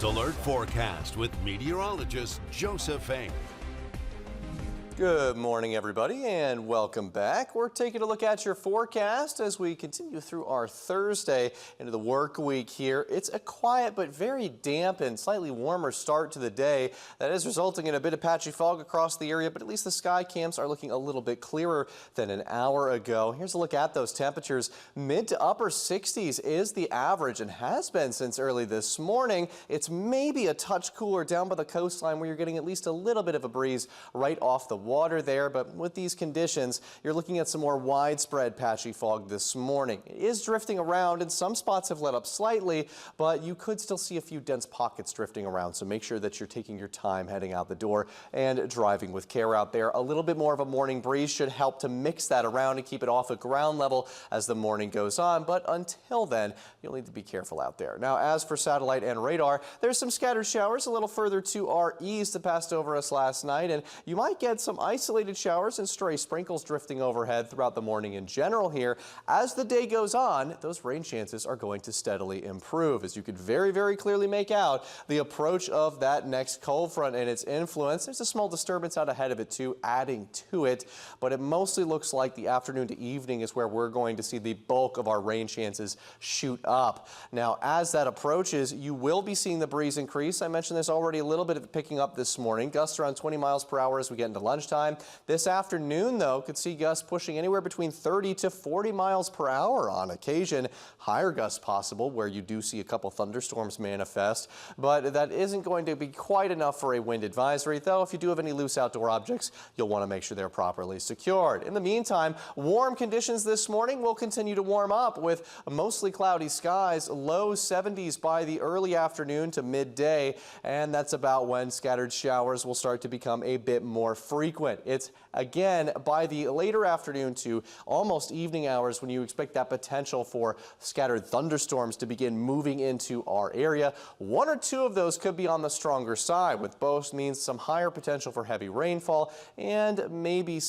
Alert forecast with meteorologist Joseph Fain. Good morning, everybody, and welcome back. We're taking a look at your forecast as we continue through our Thursday into the work week here. It's a quiet but very damp and slightly warmer start to the day. That is resulting in a bit of patchy fog across the area, but at least the sky cams are looking a little bit clearer than an hour ago. Here's a look at those temperatures. Mid to upper 60s is the average and has been since early this morning. It's maybe a touch cooler down by the coastline where you're getting at least a little bit of a breeze right off the water there, but with these conditions, you're looking at some more widespread patchy fog this morning. It is drifting around and some spots have let up slightly, but you could still see a few dense pockets drifting around, so make sure that you're taking your time heading out the door and driving with care out there. A little bit more of a morning breeze should help to mix that around and keep it off at ground level as the morning goes on, but until then, you'll need to be careful out there. Now, as for satellite and radar, there's some scattered showers a little further to our east that passed over us last night, and you might get some isolated showers and stray sprinkles drifting overhead throughout the morning in general here. As the day goes on, those rain chances are going to steadily improve, as you could very clearly make out the approach of that next cold front and its influence. There's a small disturbance out ahead of it too, adding to it, but it mostly looks like the afternoon to evening is where we're going to see the bulk of our rain chances shoot up. Now, as that approaches, you will be seeing the breeze increase. I mentioned there's already a little bit of it picking up this morning. Gusts around 20 miles per hour as we get into lunchtime. This afternoon, though, could see gusts pushing anywhere between 30 to 40 miles per hour on occasion. Higher gusts possible where you do see a couple thunderstorms manifest, but that isn't going to be quite enough for a wind advisory, though. If you do have any loose outdoor objects, you'll want to make sure they're properly secured. In the meantime, warm conditions this morning will continue to warm up with mostly cloudy skies, low 70s by the early afternoon to midday, and that's about when scattered showers will start to become a bit more frequent. It's again by the later afternoon to almost evening hours when you expect that potential for scattered thunderstorms to begin moving into our area. One or two of those could be on the stronger side, with both means some higher potential for heavy rainfall and maybe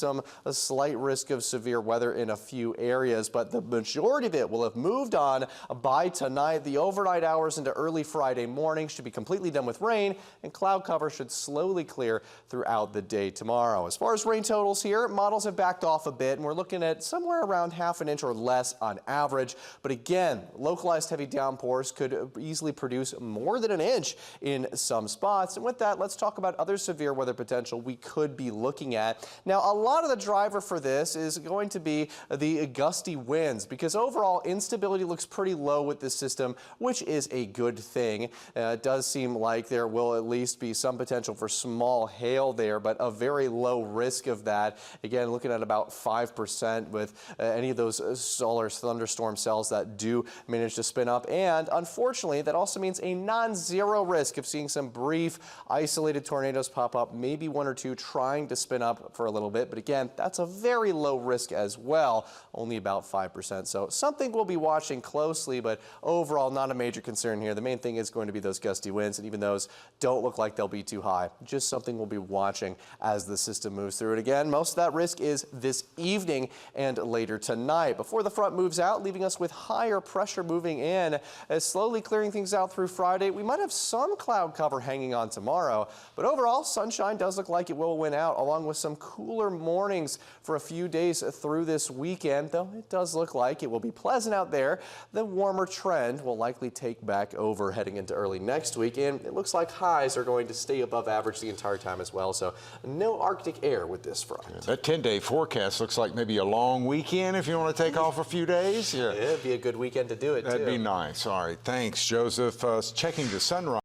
a slight risk of severe weather in a few areas, but the majority of it will have moved on by tonight. The overnight hours into early Friday morning should be completely done with rain, and cloud cover should slowly clear throughout the day tomorrow. As far as rain totals here, models have backed off a bit, and we're looking at somewhere around half an inch or less on average. But again, localized heavy downpours could easily produce more than an inch in some spots. And with that, let's talk about other severe weather potential we could be looking at. Now, a lot of the driver for this is going to be the gusty winds, because overall instability looks pretty low with this system, which is a good thing. It does seem like there will at least be some potential for small hail there, but a very low risk of that. Again, looking at about 5% with any of those solar thunderstorm cells that do manage to spin up. And unfortunately, that also means a non-zero risk of seeing some brief isolated tornadoes pop up, maybe one or two trying to spin up for a little bit. But again, that's a very low risk as well, only about 5%. So something we'll be watching closely, but overall not a major concern here. The main thing is going to be those gusty winds, and even those don't look like they'll be too high. Just something we'll be watching as the system moves through it. Again, most of that risk is this evening and later tonight before the front moves out, leaving us with higher pressure moving in, slowly clearing things out through Friday. We might have some cloud cover hanging on tomorrow, but overall sunshine does look like it will win out, along with some cooler mornings for a few days through this weekend, though it does look like it will be pleasant out there. The warmer trend will likely take back over heading into early next week, and it looks like highs are going to stay above average the entire time as well, so no Arctic air with this front. Yeah, that 10-day forecast looks like maybe a long weekend if you want to take off a few days. Yeah, it'd be a good weekend to do it. That'd be nice. All right, thanks, Joseph. Checking the sunrise.